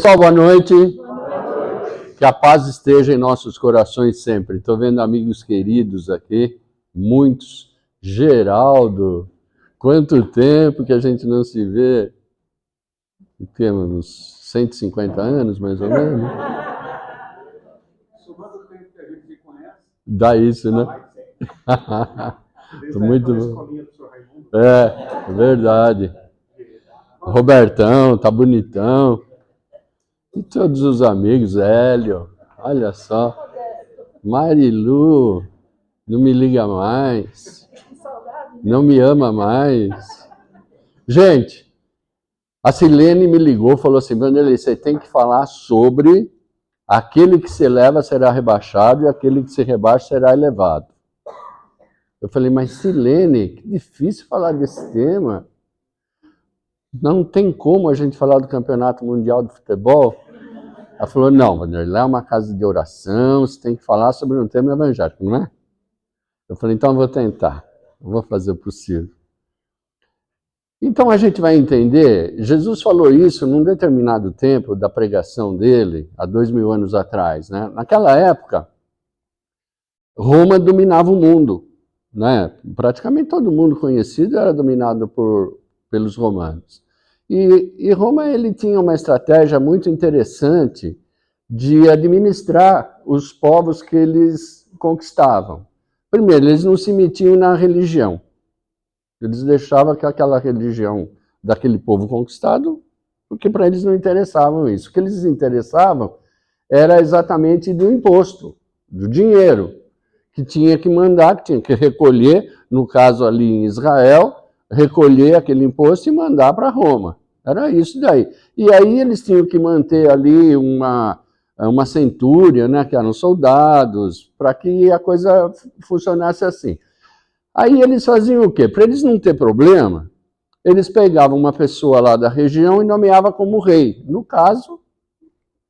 Pessoal, boa noite. Que a paz esteja em nossos corações sempre. Estou vendo amigos queridos aqui, muitos. Geraldo, quanto tempo que a gente não se vê? Temos uns 150 anos, mais ou menos. Somando o tempo que a gente se conhece. Dá isso, né? Muito bom. É verdade. Robertão, tá bonitão. E todos os amigos, Hélio, olha só. Marilu, não me liga mais. Não me ama mais. Gente, a Silene me ligou e falou assim, Vanderlei, você tem que falar sobre aquele que se eleva será rebaixado e aquele que se rebaixa será elevado. Eu falei, mas Silene, que difícil falar desse tema. Não tem como a gente falar do Campeonato Mundial de Futebol. Ela falou, não, Vanderlei, é uma casa de oração, você tem que falar sobre um tema evangélico, não é? Eu falei, então eu vou tentar, eu vou fazer o possível. Então a gente vai entender, Jesus falou isso num determinado tempo da pregação dele, há 2000 anos atrás, né? Naquela época, Roma dominava o mundo, né? Praticamente todo mundo conhecido era dominado pelos romanos. E Roma ele tinha uma estratégia muito interessante de administrar os povos que eles conquistavam. Primeiro, eles não se metiam na religião. Eles deixavam que aquela religião daquele povo conquistado, porque para eles não interessavam isso. O que eles interessavam era exatamente do imposto, do dinheiro, que tinha que mandar, que tinha que recolher, no caso ali em Israel, recolher aquele imposto e mandar para Roma. Era isso daí. E aí eles tinham que manter ali uma centúria, né, que eram soldados, para que a coisa funcionasse assim. Aí eles faziam o quê? Para eles não ter problema, eles pegavam uma pessoa lá da região e nomeavam como rei. No caso,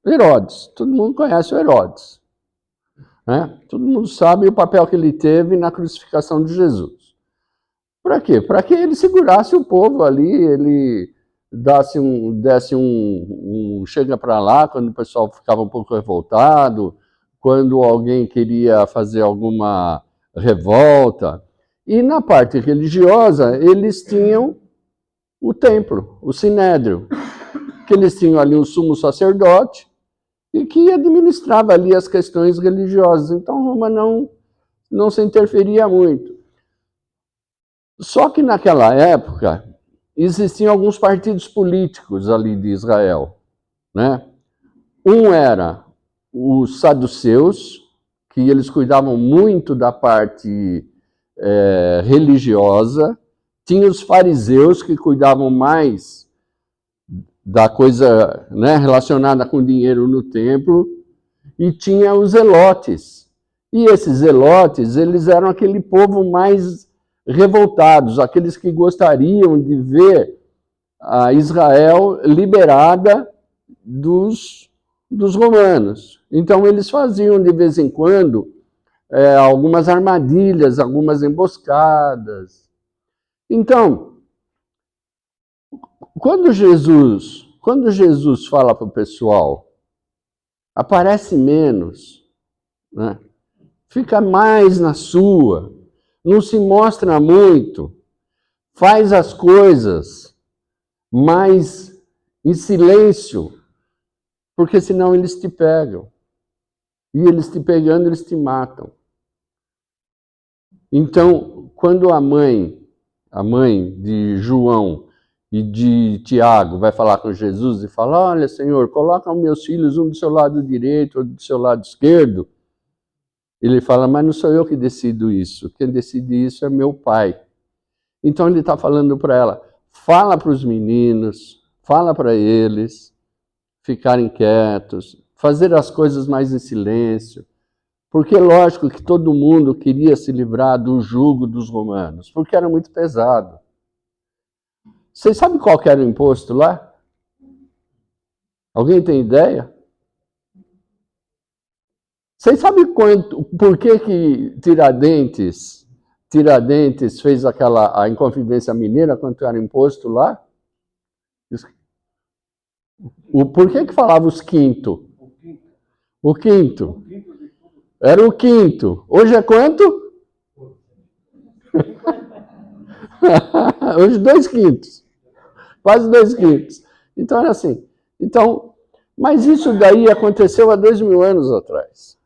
Herodes. Todo mundo conhece o Herodes. Né? Todo mundo sabe o papel que ele teve na crucificação de Jesus. Para quê? Para que ele segurasse o povo ali, ele desse um chega para lá, quando o pessoal ficava um pouco revoltado, quando alguém queria fazer alguma revolta. E na parte religiosa, eles tinham o templo, o sinédrio, que eles tinham ali um sumo sacerdote e que administrava ali as questões religiosas. Então, Roma não se interferia muito. Só que naquela época, existiam alguns partidos políticos ali de Israel. Né? Um era os saduceus, que eles cuidavam muito da parte religiosa, tinha os fariseus, que cuidavam mais da coisa, né, relacionada com dinheiro no templo, e tinha os zelotes. E esses zelotes, eles eram aquele povo mais revoltados, aqueles que gostariam de ver a Israel liberada dos romanos. Então eles faziam de vez em quando algumas armadilhas, algumas emboscadas. Então, quando Jesus fala para o pessoal, aparece menos, né? Fica mais na sua, não se mostra muito, faz as coisas mais em silêncio, porque senão eles te pegam. E eles te pegando, eles te matam. Então, quando a mãe de João e de Tiago vai falar com Jesus e fala, olha, Senhor, coloca os meus filhos um do seu lado direito, outro do seu lado esquerdo. Ele fala, mas não sou eu que decido isso. Quem decide isso é meu pai. Então ele está falando para ela, fala para os meninos, fala para eles ficarem quietos, fazer as coisas mais em silêncio. Porque é lógico que todo mundo queria se livrar do jugo dos romanos, porque era muito pesado. Vocês sabem qual que era o imposto lá? Alguém tem ideia? Vocês sabem por que Tiradentes fez a Inconfidência Mineira quanto era imposto lá? Por que falava os quinto? O quinto. O quinto. O quinto de tudo. Era o quinto. Hoje é quanto? Hoje 2/5. Quase 2/5. Então era assim. Então, mas isso daí aconteceu há 2000 anos atrás.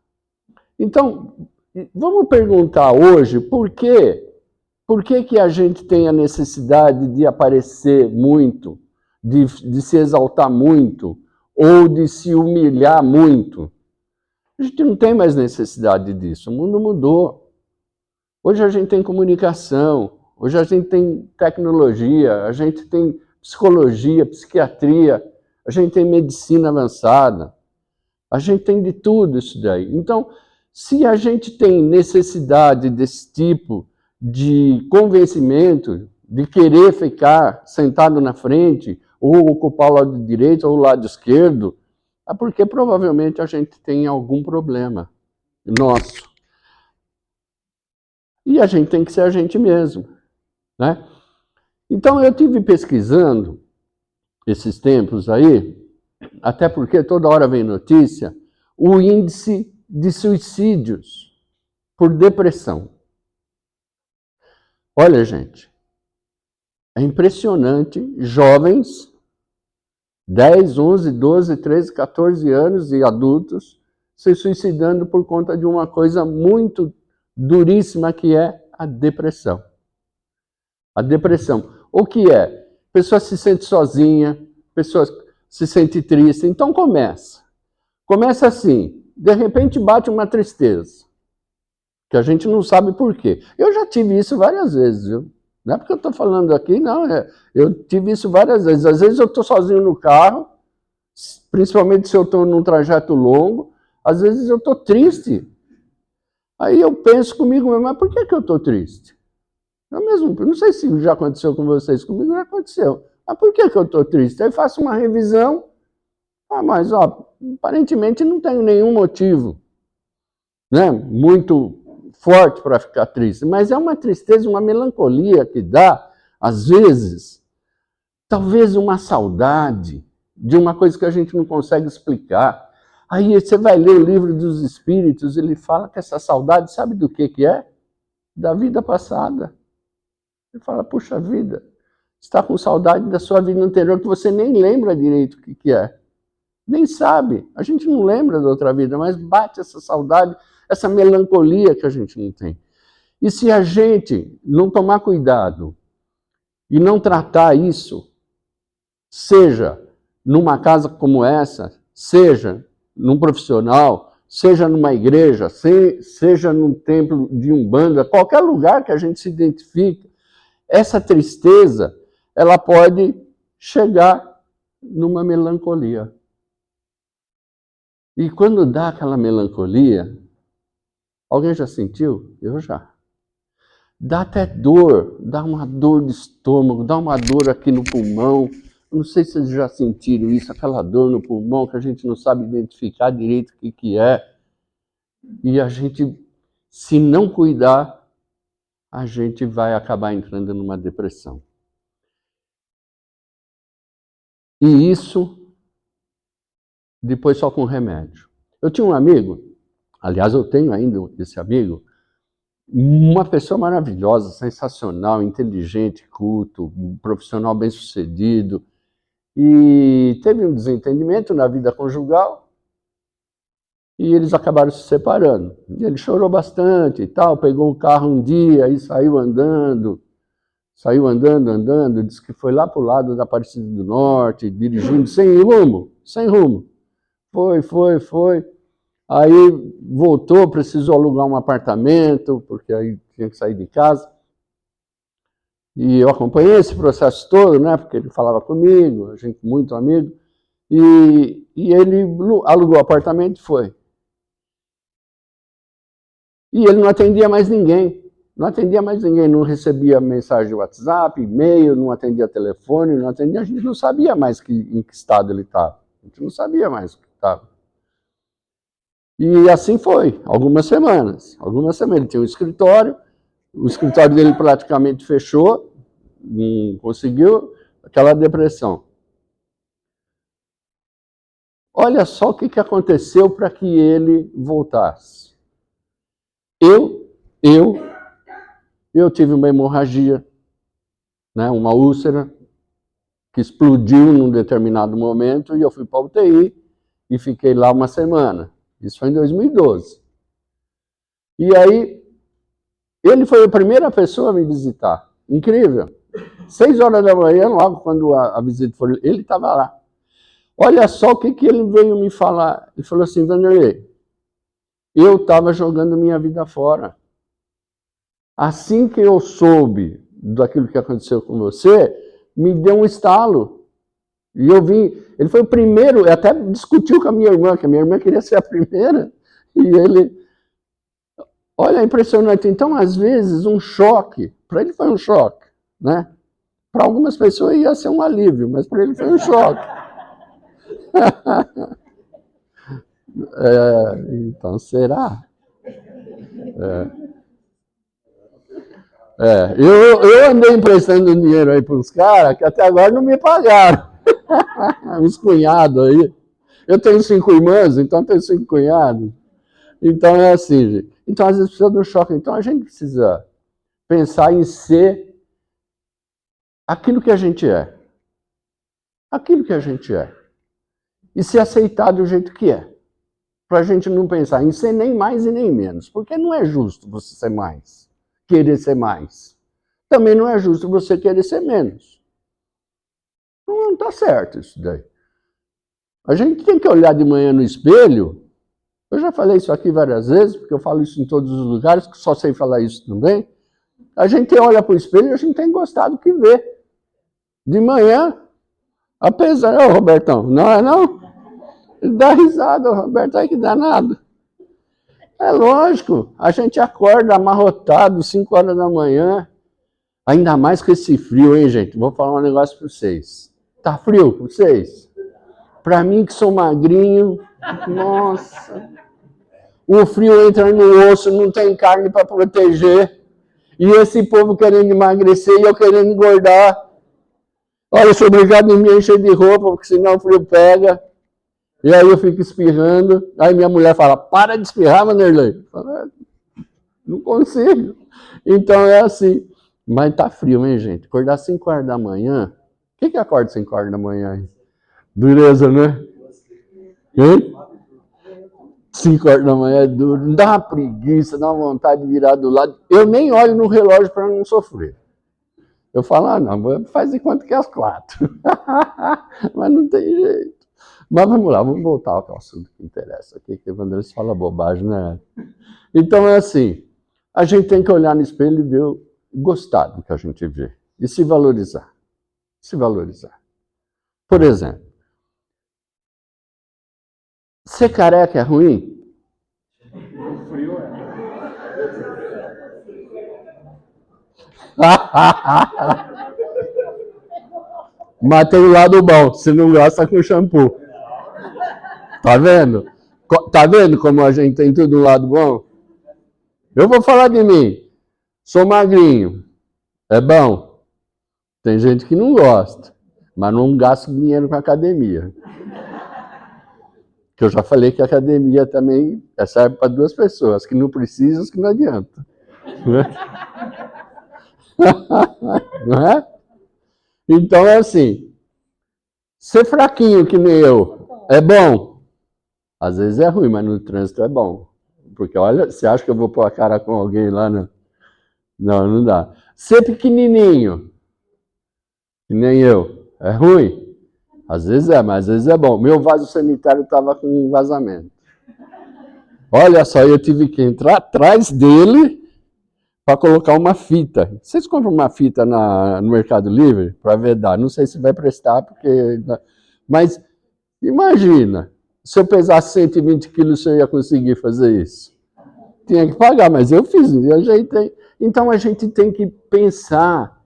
Então, vamos perguntar hoje por quê? Por que que a gente tem a necessidade de aparecer muito, de se exaltar muito, ou de se humilhar muito? A gente não tem mais necessidade disso. O mundo mudou. Hoje a gente tem comunicação, hoje a gente tem tecnologia, a gente tem psicologia, psiquiatria, a gente tem medicina avançada, a gente tem de tudo isso daí. Então, se a gente tem necessidade desse tipo de convencimento, de querer ficar sentado na frente, ou ocupar o lado direito ou o lado esquerdo, é porque provavelmente a gente tem algum problema nosso. E a gente tem que ser a gente mesmo, né? Então eu tive pesquisando esses tempos aí, até porque toda hora vem notícia, o índice de suicídios por depressão. Olha, gente, é impressionante, jovens, 10, 11, 12, 13, 14 anos e adultos se suicidando por conta de uma coisa muito duríssima que é a depressão. A depressão. O que é? A pessoa se sente sozinha, a pessoa se sente triste. Então começa. Começa assim, de repente bate uma tristeza, que a gente não sabe por quê. Eu já tive isso várias vezes, viu? Não é porque eu estou falando aqui, não. Eu tive isso várias vezes. Às vezes eu estou sozinho no carro, principalmente se eu estou num trajeto longo, às vezes eu estou triste. Aí eu penso comigo mesmo, mas por que eu estou triste? Eu mesmo, não sei se já aconteceu com vocês, comigo já aconteceu. Mas por que eu estou triste? Aí faço uma revisão, mas aparentemente não tenho nenhum motivo, né, muito forte para ficar triste. Mas é uma tristeza, uma melancolia que dá, às vezes, talvez uma saudade de uma coisa que a gente não consegue explicar. Aí você vai ler o livro dos Espíritos, ele fala que essa saudade, sabe do que é? Da vida passada. Ele fala, puxa vida, está com saudade da sua vida anterior que você nem lembra direito o que é. Nem sabe. A gente não lembra da outra vida, mas bate essa saudade, essa melancolia que a gente não tem. E se a gente não tomar cuidado e não tratar isso, seja numa casa como essa, seja num profissional, seja numa igreja, seja num templo de Umbanda, qualquer lugar que a gente se identifique, essa tristeza, ela pode chegar numa melancolia. E quando dá aquela melancolia, alguém já sentiu? Eu já. Dá até dor, dá uma dor de estômago, dá uma dor aqui no pulmão. Não sei se vocês já sentiram isso, aquela dor no pulmão que a gente não sabe identificar direito o que é. E a gente, se não cuidar, a gente vai acabar entrando numa depressão. E isso, depois só com remédio. Eu tinha um amigo, aliás, eu tenho ainda esse amigo, uma pessoa maravilhosa, sensacional, inteligente, culto, um profissional bem-sucedido. E teve um desentendimento na vida conjugal e eles acabaram se separando. E ele chorou bastante e tal, pegou o carro um dia e saiu andando, disse que foi lá para o lado da Aparecida do Norte, dirigindo sem rumo. Foi. Aí voltou, precisou alugar um apartamento, porque aí tinha que sair de casa. E eu acompanhei esse processo todo, né, porque ele falava comigo, a gente muito amigo, e ele alugou o apartamento e foi. E ele não atendia mais ninguém, não recebia mensagem de WhatsApp, e-mail, não atendia telefone, a gente não sabia mais em que estado ele estava, a gente não sabia mais o que estava. E assim foi, algumas semanas, ele tinha um escritório, o escritório dele praticamente fechou, não conseguiu, aquela depressão. Olha só o que aconteceu para que ele voltasse. Eu tive uma hemorragia, né, uma úlcera, que explodiu num determinado momento, e eu fui para a UTI e fiquei lá uma semana. Isso foi em 2012. E aí, ele foi a primeira pessoa a me visitar. Incrível. 6 horas da manhã, logo quando a visita foi, ele estava lá. Olha só o que ele veio me falar. Ele falou assim: Vanderlei, eu estava jogando minha vida fora. Assim que eu soube daquilo que aconteceu com você, me deu um estalo. E eu vim, ele foi o primeiro, até discutiu com a minha irmã, que a minha irmã queria ser a primeira, e ele, olha, é impressionante. Então, às vezes, um choque, para ele foi um choque, né? Para algumas pessoas ia ser um alívio, mas para ele foi um choque. Então, será? Eu andei emprestando dinheiro aí para uns caras que até agora não me pagaram. Uns cunhados aí. Eu tenho 5 irmãs, então tenho 5 cunhados. Então é assim, gente. Então às vezes precisa de um choque. Então a gente precisa pensar em ser aquilo que a gente é. Aquilo que a gente é. E se aceitar do jeito que é. Para a gente não pensar em ser nem mais e nem menos. Porque não é justo você ser mais, querer ser mais. Também não é justo você querer ser menos. Não está certo isso daí. A gente tem que olhar de manhã no espelho. Eu já falei isso aqui várias vezes, porque eu falo isso em todos os lugares, que só sei falar isso também. A gente olha para o espelho e a gente tem gostado do que vê. De manhã, apesar... Ô, Robertão, não é não? Ele dá risada, o Roberto, aí que danado. É lógico, a gente acorda amarrotado, 5 horas da manhã, ainda mais com esse frio, hein, gente? Vou falar um negócio para vocês. Tá frio para vocês? Para mim, que sou magrinho, nossa... O frio entra no osso, não tem carne para proteger. E esse povo querendo emagrecer e eu querendo engordar. Olha, eu sou obrigado a me encher de roupa, porque senão o frio pega. E aí eu fico espirrando. Aí minha mulher fala, para de espirrar, Vanderlei. Eu falo, não consigo. Então é assim. Mas tá frio, hein, gente? Acordar 5 horas da manhã. O que acorda 5 horas da manhã? Dureza, né? Hein? 5 horas da manhã é duro, dá uma preguiça, dá uma vontade de virar do lado. Eu nem olho no relógio para não sofrer. Eu falo, não, faz de conta que é as 4. Mas não tem jeito. Mas vamos lá, vamos voltar ao assunto que interessa aqui, que o Vanderlei fala bobagem, né? Então é assim, a gente tem que olhar no espelho e ver, gostar do que a gente vê. E se valorizar. Se valorizar. Por exemplo, ser careca é ruim? O frio é. Mas tem o lado bom, você não gosta com shampoo. Tá vendo? Tá vendo como a gente tem tudo um lado bom? Eu vou falar de mim. Sou magrinho. É bom. Tem gente que não gosta. Mas não gasto dinheiro com academia. Que eu já falei que a academia também serve para 2 pessoas, que não precisam, que não adianta. Não é? Então é assim, ser fraquinho que nem eu é bom? Às vezes é ruim, mas no trânsito é bom. Porque olha, você acha que eu vou pôr a cara com alguém lá? Não, não dá. Ser pequenininho, que nem eu, é ruim? Às vezes é, mas às vezes é bom. Meu vaso sanitário estava com um vazamento. Olha só, eu tive que entrar atrás dele para colocar uma fita. Vocês compram uma fita no Mercado Livre para vedar? Não sei se vai prestar, porque... Mas imagina, se eu pesasse 120 quilos, eu ia conseguir fazer isso. Tinha que pagar, mas eu fiz, eu ajeitei. Então a gente tem que pensar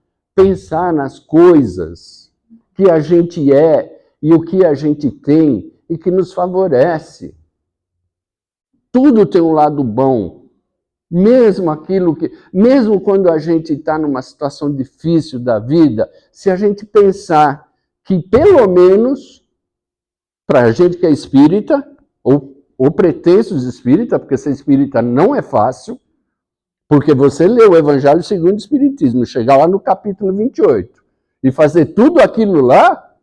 nas coisas que a gente é e o que a gente tem e que nos favorece. Tudo tem um lado bom. Mesmo quando a gente está numa situação difícil da vida, se a gente pensar que pelo menos para a gente que é espírita, ou pretensos espírita, porque ser espírita não é fácil, porque você lê o Evangelho segundo o Espiritismo, chegar lá no capítulo 28 e fazer tudo aquilo lá,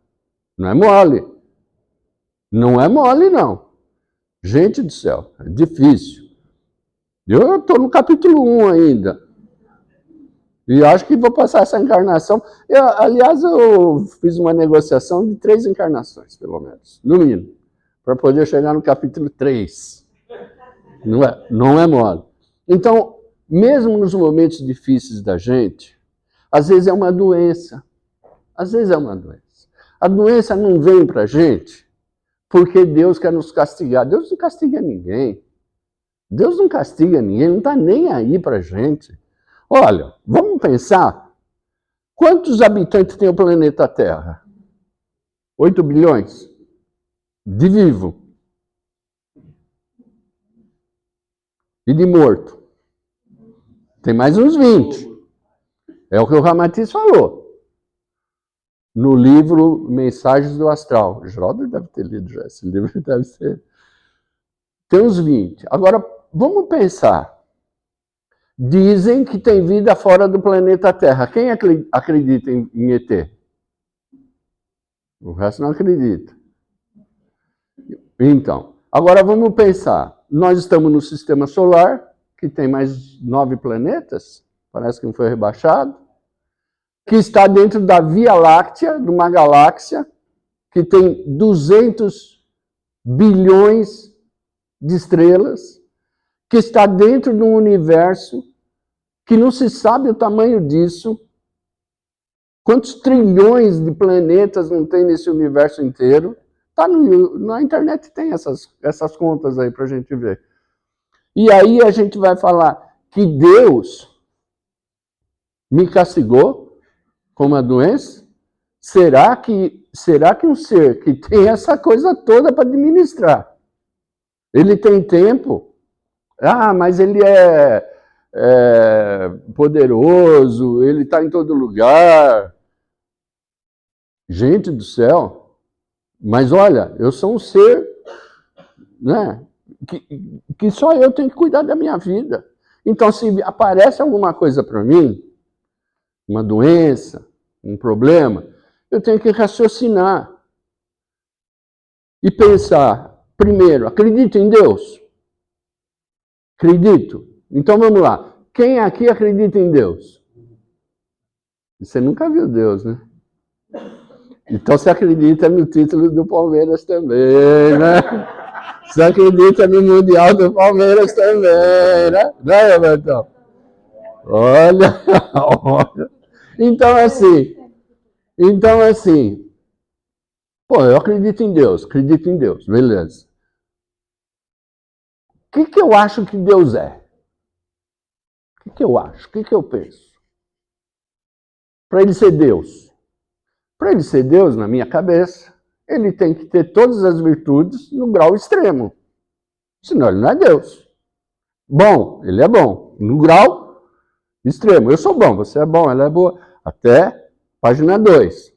não é mole. Não é mole, não. Gente do céu, é difícil. Eu estou no capítulo 1 ainda. E acho que vou passar essa encarnação. Aliás, eu fiz uma negociação de 3 encarnações, pelo menos, no mínimo, para poder chegar no capítulo 3. Não é mole. Então, mesmo nos momentos difíceis da gente, às vezes é uma doença. Às vezes é uma doença. A doença não vem para a gente porque Deus quer nos castigar. Deus não castiga ninguém. Deus não castiga ninguém, não está nem aí para a gente. Olha, vamos pensar. Quantos habitantes tem o planeta Terra? 8 bilhões? De vivo. E de morto? Tem mais uns 20. É o que o Ramatiz falou. No livro Mensagens do Astral. O Geraldo deve ter lido já. Esse livro deve ser. Tem uns 20. Agora, vamos pensar. Dizem que tem vida fora do planeta Terra. Quem acredita em ET? O resto não acredita. Então, agora vamos pensar. Nós estamos no sistema solar, que tem mais 9 planetas, parece que não foi rebaixado, que está dentro da Via Láctea, de uma galáxia, que tem 200 bilhões de estrelas, que está dentro de um universo que não se sabe o tamanho disso. Quantos trilhões de planetas não tem nesse universo inteiro? Tá na internet tem essas contas aí para a gente ver. E aí a gente vai falar que Deus me castigou com uma doença? Será que um ser que tem essa coisa toda para administrar, ele tem tempo? Ah, mas ele é poderoso, ele está em todo lugar. Gente do céu, mas olha, eu sou um ser, né, que só eu tenho que cuidar da minha vida. Então, se aparece alguma coisa para mim, uma doença, um problema, eu tenho que raciocinar e pensar, primeiro, acredito em Deus? Acredito. Então vamos lá. Quem aqui acredita em Deus? Você nunca viu Deus, né? Então você acredita no título do Palmeiras também, né? Você acredita no Mundial do Palmeiras também, né? Né, Robertão? Olha, olha. Então assim, pô, eu acredito em Deus, beleza. O que eu acho que Deus é? O que eu acho? O que eu penso? Para ele ser Deus. Para ele ser Deus, na minha cabeça, ele tem que ter todas as virtudes no grau extremo. Senão ele não é Deus. Bom, ele é bom. No grau extremo. Eu sou bom, você é bom, ela é boa. Até página 2.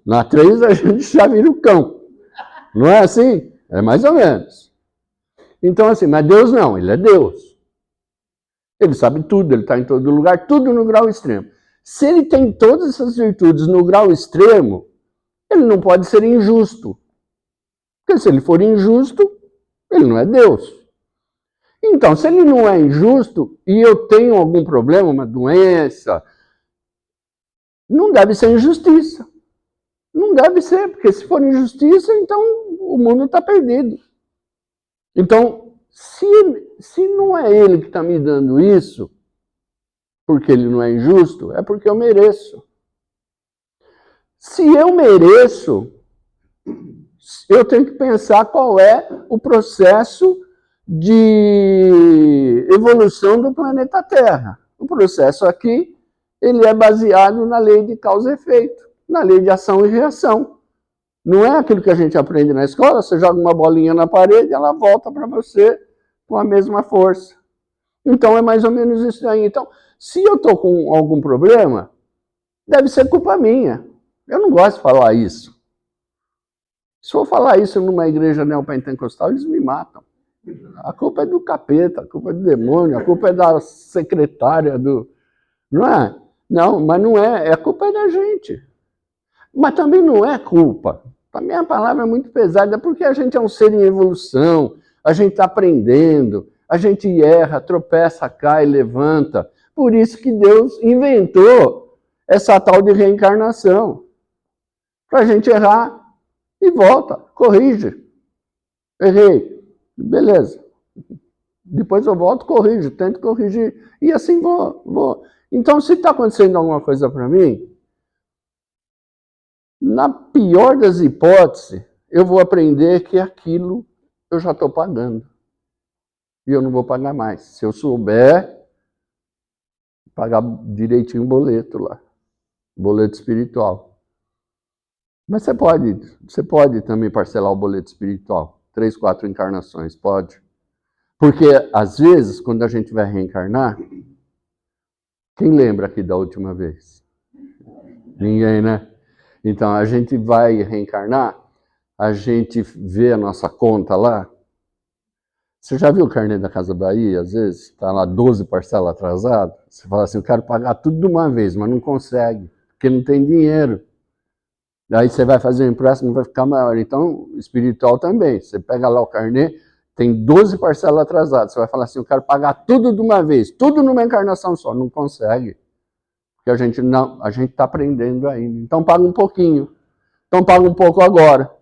Na 3 a gente já vira o cão. Não é assim? É mais ou menos. Então assim, mas Deus não, ele é Deus. Ele sabe tudo, ele está em todo lugar, tudo no grau extremo. Se ele tem todas essas virtudes no grau extremo, ele não pode ser injusto. Porque se ele for injusto, ele não é Deus. Então, se ele não é injusto e eu tenho algum problema, uma doença, não deve ser injustiça. Não deve ser, porque se for injustiça, então o mundo está perdido. Então, se não é ele que está me dando isso, porque ele não é injusto, é porque eu mereço. Se eu mereço, eu tenho que pensar qual é o processo de evolução do planeta Terra. O processo aqui, ele é baseado na lei de causa e efeito, na lei de ação e reação. Não é aquilo que a gente aprende na escola, você joga uma bolinha na parede, ela volta para você com a mesma força. Então é mais ou menos isso aí. Então, se eu estou com algum problema, deve ser culpa minha. Eu não gosto de falar isso. Se for falar isso numa igreja neopentecostal, eles me matam. A culpa é do capeta, a culpa é do demônio, a culpa é da secretária do... Não é? Não, mas não é. A culpa é da gente. Mas também não é culpa. Também a palavra é muito pesada, porque a gente é um ser em evolução, a gente está aprendendo, a gente erra, tropeça, cai, levanta. Por isso que Deus inventou essa tal de reencarnação. Para a gente errar e volta, corrige. Errei. Beleza. Depois eu volto, corrijo, tento corrigir. E assim vou. Então, se está acontecendo alguma coisa para mim, na pior das hipóteses, eu vou aprender que aquilo eu já estou pagando. E eu não vou pagar mais. Se eu souber pagar direitinho o boleto lá. Boleto espiritual. Mas você pode também parcelar o boleto espiritual. 3, 4 encarnações, pode. Porque, às vezes, quando a gente vai reencarnar, quem lembra aqui da última vez? Ninguém, né? Então, a gente vai reencarnar, a gente vê a nossa conta lá. Você já viu o carnê da Casa Bahia? Às vezes, está lá 12 parcelas atrasadas. Você fala assim, eu quero pagar tudo de uma vez, mas não consegue, porque não tem dinheiro. Aí você vai fazer um empréstimo, vai ficar maior. Então, espiritual também. Você pega lá o carnê, tem 12 parcelas atrasadas. Você vai falar assim, eu quero pagar tudo de uma vez, tudo numa encarnação só. Não consegue. Porque a gente está aprendendo ainda. Então paga um pouquinho. Então paga um pouco agora.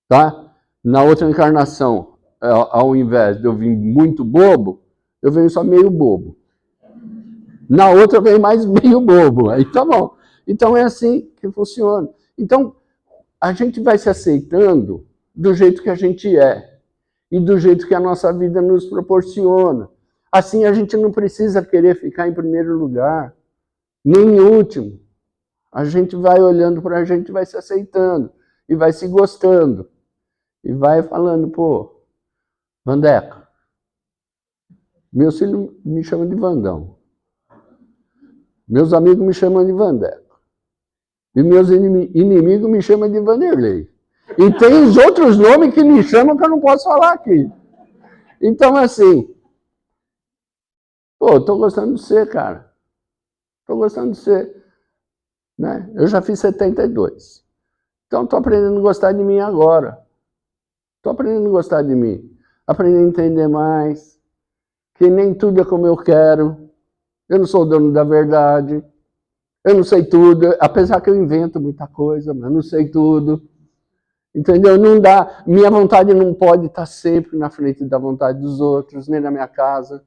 Tá? Na outra encarnação, ao invés de eu vir muito bobo, eu venho só meio bobo. Na outra eu venho mais meio bobo. Aí tá bom. Então é assim que funciona. Então a gente vai se aceitando do jeito que a gente é. E do jeito que a nossa vida nos proporciona. Assim a gente não precisa querer ficar em primeiro lugar, nem em último. A gente vai olhando para a gente, vai se aceitando, e vai se gostando. E vai falando, pô, Vandeca, meus filhos me chamam de Vandão. Meus amigos me chamam de Vandeca. E meus inimigos me chamam de Vanderlei. E tem os outros nomes que me chamam que eu não posso falar aqui. Então, assim, pô, tô gostando de você, cara. Tô gostando de você. Né? Eu já fiz 72. Então, tô aprendendo a gostar de mim agora. Tô aprendendo a gostar de mim. Aprendendo a entender mais. Que nem tudo é como eu quero. Eu não sou o dono da verdade. Eu não sei tudo. Apesar que eu invento muita coisa, mas eu não sei tudo. Entendeu? Não dá. Minha vontade não pode estar sempre na frente da vontade dos outros, nem na minha casa,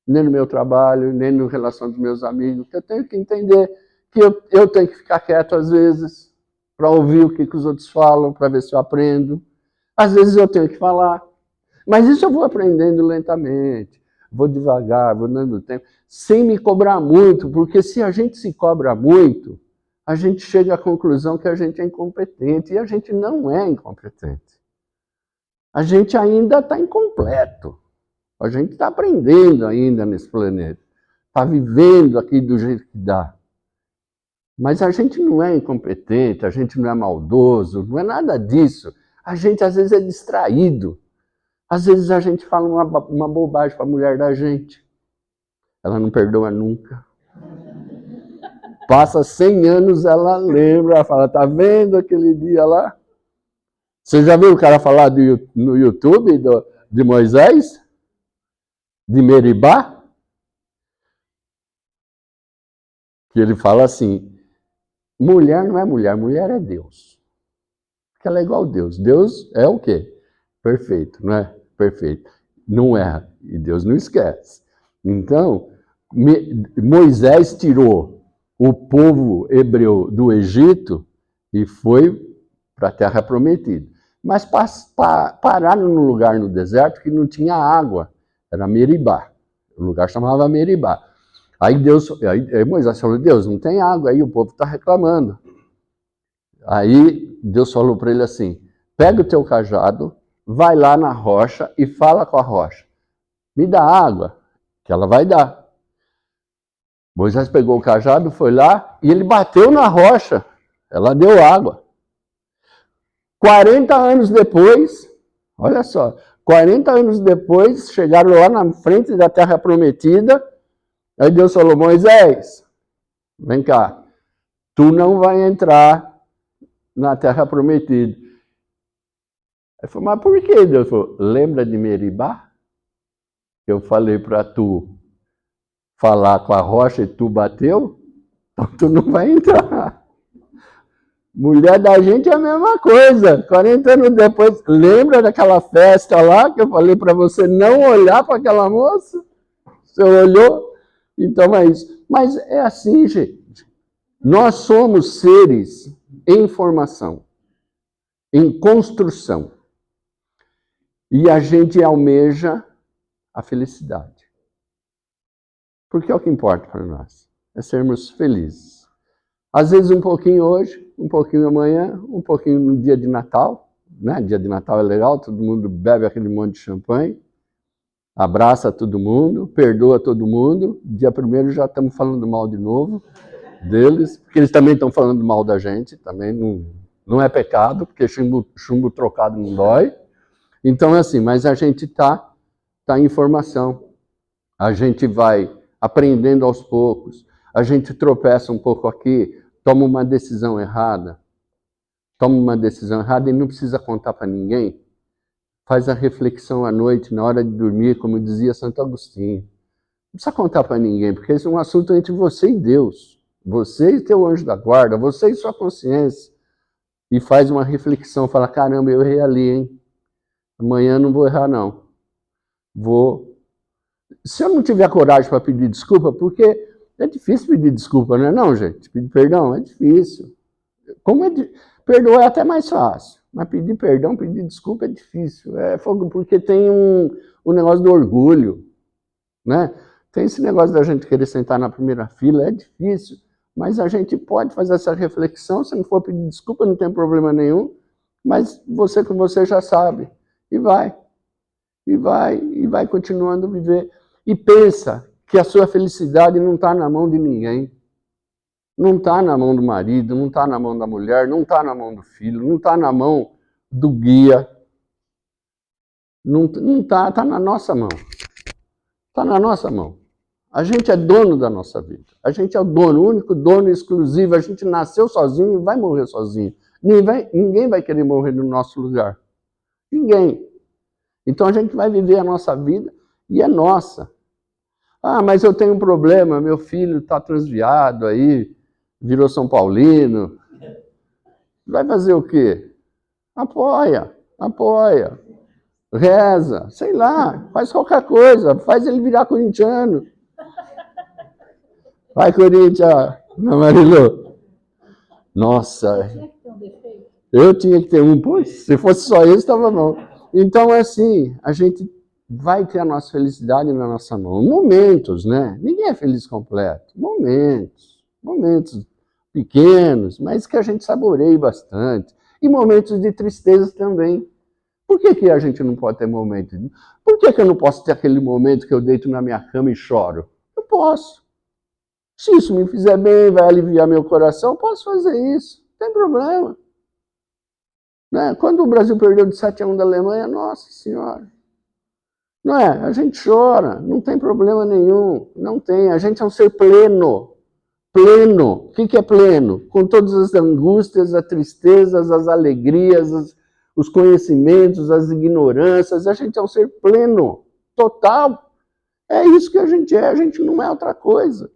nem no meu trabalho, nem na relação dos meus amigos. Eu tenho que entender que eu tenho que ficar quieto às vezes, para ouvir o que os outros falam, para ver se eu aprendo. Às vezes eu tenho que falar. Mas isso eu vou aprendendo lentamente, vou devagar, vou dando tempo, sem me cobrar muito, porque se a gente se cobra muito, a gente chega à conclusão que a gente é incompetente, e a gente não é incompetente. A gente ainda está incompleto. A gente está aprendendo ainda nesse planeta. Está vivendo aqui do jeito que dá. Mas a gente não é incompetente, a gente não é maldoso, não é nada disso. A gente às vezes é distraído. Às vezes a gente fala uma bobagem para a mulher da gente. Ela não perdoa nunca. Passa 100 anos, ela lembra, ela fala, tá vendo aquele dia lá? Você já viu o cara falar no YouTube de Moisés? De Meribá? Que ele fala assim, mulher não é mulher, mulher é Deus. Porque ela é igual a Deus. Deus é o quê? Perfeito, não é? Perfeito. Não erra. E Deus não esquece. Então, Moisés tirou o povo hebreu do Egito e foi para a terra prometida. Mas pararam num lugar no deserto que não tinha água. Era Meribá. O lugar chamava Meribá. Aí Moisés falou, Deus, não tem água, aí o povo está reclamando. Aí Deus falou para ele assim, pega o teu cajado, vai lá na rocha e fala com a rocha. Me dá água, que ela vai dar. Moisés pegou o cajado, foi lá e ele bateu na rocha. Ela deu água. 40 anos depois, olha só, 40 anos depois, chegaram lá na frente da Terra Prometida, aí Deus falou, Moisés, vem cá, tu não vai entrar na Terra Prometida. Aí falou, mas por que? Deus falou, lembra de Meribá? Que eu falei para tu falar com a rocha e tu bateu? Então tu não vai entrar. Mulher da gente é a mesma coisa. 40 anos depois, lembra daquela festa lá que eu falei para você não olhar para aquela moça? Você olhou? Então é isso. Mas é assim, gente. Nós somos seres em formação, em construção. E a gente almeja a felicidade. Porque é o que importa para nós. É sermos felizes. Às vezes um pouquinho hoje, um pouquinho amanhã, um pouquinho no dia de Natal. Né? Dia de Natal é legal, todo mundo bebe aquele monte de champanhe, abraça todo mundo, perdoa todo mundo. Dia 1º já estamos falando mal de novo deles, porque eles também estão falando mal da gente, também não é pecado, porque chumbo trocado não dói. Então é assim, mas a gente tá em formação. A gente vai aprendendo aos poucos. A gente tropeça um pouco aqui, toma uma decisão errada. Toma uma decisão errada e não precisa contar para ninguém. Faz a reflexão à noite, na hora de dormir, como dizia Santo Agostinho. Não precisa contar para ninguém, porque esse é um assunto entre você e Deus. Você e teu anjo da guarda, você e sua consciência. E faz uma reflexão, fala, caramba, eu errei ali, hein? Amanhã não vou errar, não. Se eu não tiver coragem para pedir desculpa, porque é difícil pedir desculpa, não é não, gente? Pedir perdão é difícil. Perdoar é até mais fácil, mas pedir perdão, pedir desculpa é difícil. É fogo, porque tem um negócio do orgulho, né? Tem esse negócio da gente querer sentar na primeira fila, é difícil. Mas a gente pode fazer essa reflexão, se não for pedir desculpa, não tem problema nenhum, mas você com você já sabe. E vai continuando a viver. E pensa que a sua felicidade não está na mão de ninguém. Não está na mão do marido, não está na mão da mulher, não está na mão do filho, não está na mão do guia. Não está na nossa mão. Está na nossa mão. A gente é dono da nossa vida. A gente é o dono, o único dono exclusivo. A gente nasceu sozinho e vai morrer sozinho. Ninguém vai querer morrer no nosso lugar. Ninguém. Então a gente vai viver a nossa vida e é nossa. Ah, mas eu tenho um problema, meu filho está transviado aí, virou São Paulino. Vai fazer o quê? Apoia. Reza, sei lá, faz qualquer coisa, faz ele virar corintiano. Vai, Corinthians, meu Marilu. Nossa, eu tinha que ter um, pô, se fosse só isso, estava bom. Então, assim, a gente vai ter a nossa felicidade na nossa mão. Momentos, né? Ninguém é feliz completo. Momentos pequenos, mas que a gente saboreie bastante. E momentos de tristeza também. Por que a gente não pode ter momentos? Por que eu não posso ter aquele momento que eu deito na minha cama e choro? Eu posso. Se isso me fizer bem, vai aliviar meu coração, eu posso fazer isso. Não tem problema. Né? Quando o Brasil perdeu de 7-1 da Alemanha, nossa senhora. Não é? A gente chora, não tem problema nenhum. Não tem. A gente é um ser pleno. Pleno. O que é pleno? Com todas as angústias, as tristezas, as alegrias, os conhecimentos, as ignorâncias. A gente é um ser pleno. Total. É isso que a gente não é outra coisa.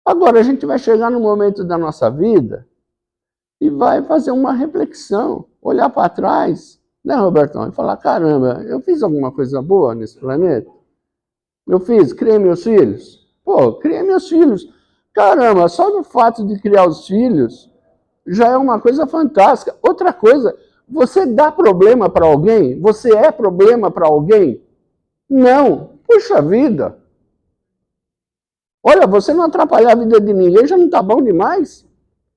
Agora, a gente vai chegar no momento da nossa vida e vai fazer uma reflexão, olhar para trás, né, Robertão? E falar, caramba, eu fiz alguma coisa boa nesse planeta? Eu fiz, criei meus filhos? Pô, criei meus filhos. Caramba, só no fato de criar os filhos já é uma coisa fantástica. Outra coisa, você dá problema para alguém? Você é problema para alguém? Não. Puxa vida. Olha, você não atrapalhar a vida de ninguém já não está bom demais?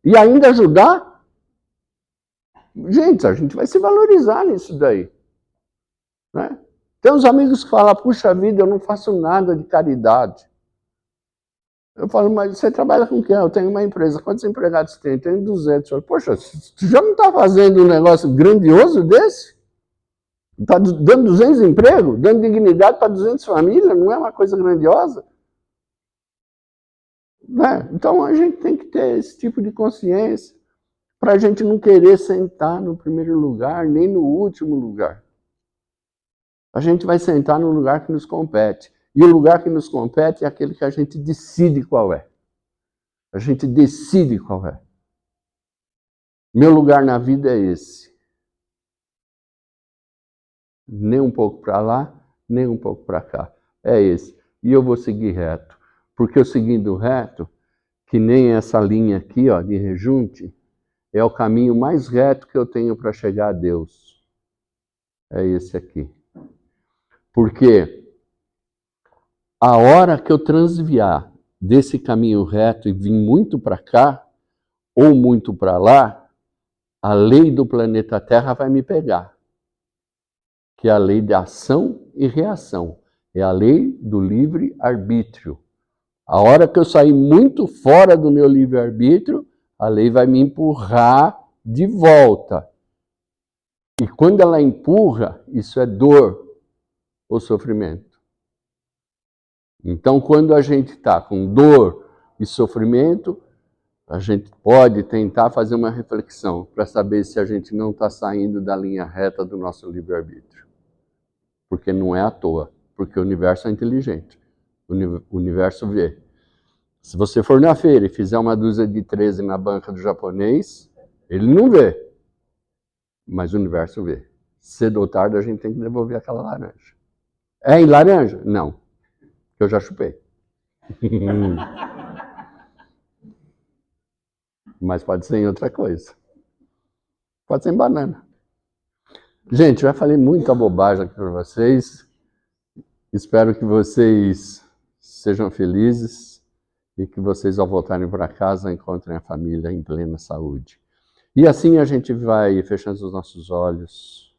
E ainda ajudar? Gente, a gente vai se valorizar nisso daí. Né? Tem uns amigos que falam, puxa vida, eu não faço nada de caridade. Eu falo, mas você trabalha com o quê? Eu tenho uma empresa. Quantos empregados você tem? Eu tenho 200. Eu falo, poxa, você já não está fazendo um negócio grandioso desse? Está dando 200 empregos? Dando dignidade para 200 famílias? Não é uma coisa grandiosa? Né? Então a gente tem que ter esse tipo de consciência para a gente não querer sentar no primeiro lugar, nem no último lugar. A gente vai sentar no lugar que nos compete. E o lugar que nos compete é aquele que a gente decide qual é. A gente decide qual é. Meu lugar na vida é esse. Nem um pouco para lá, nem um pouco para cá. É esse. E eu vou seguir reto. Porque eu seguindo reto, que nem essa linha aqui, ó, de rejunte, é o caminho mais reto que eu tenho para chegar a Deus. É esse aqui. Porque a hora que eu transviar desse caminho reto e vir muito para cá, ou muito para lá, a lei do planeta Terra vai me pegar. Que é a lei de ação e reação. É a lei do livre-arbítrio. A hora que eu sair muito fora do meu livre-arbítrio, a lei vai me empurrar de volta. E quando ela empurra, isso é dor ou sofrimento. Então, quando a gente está com dor e sofrimento, a gente pode tentar fazer uma reflexão para saber se a gente não está saindo da linha reta do nosso livre-arbítrio. Porque não é à toa, porque o universo é inteligente. O universo vê. Se você for na feira e fizer uma dúzia de 13 na banca do japonês, ele não vê. Mas o universo vê. Cedo ou tarde a gente tem que devolver aquela laranja. É em laranja? Não. Eu já chupei. Mas pode ser em outra coisa. Pode ser em banana. Gente, já falei muita bobagem aqui para vocês. Espero que vocês sejam felizes e que vocês, ao voltarem para casa, encontrem a família em plena saúde. E assim a gente vai fechando os nossos olhos,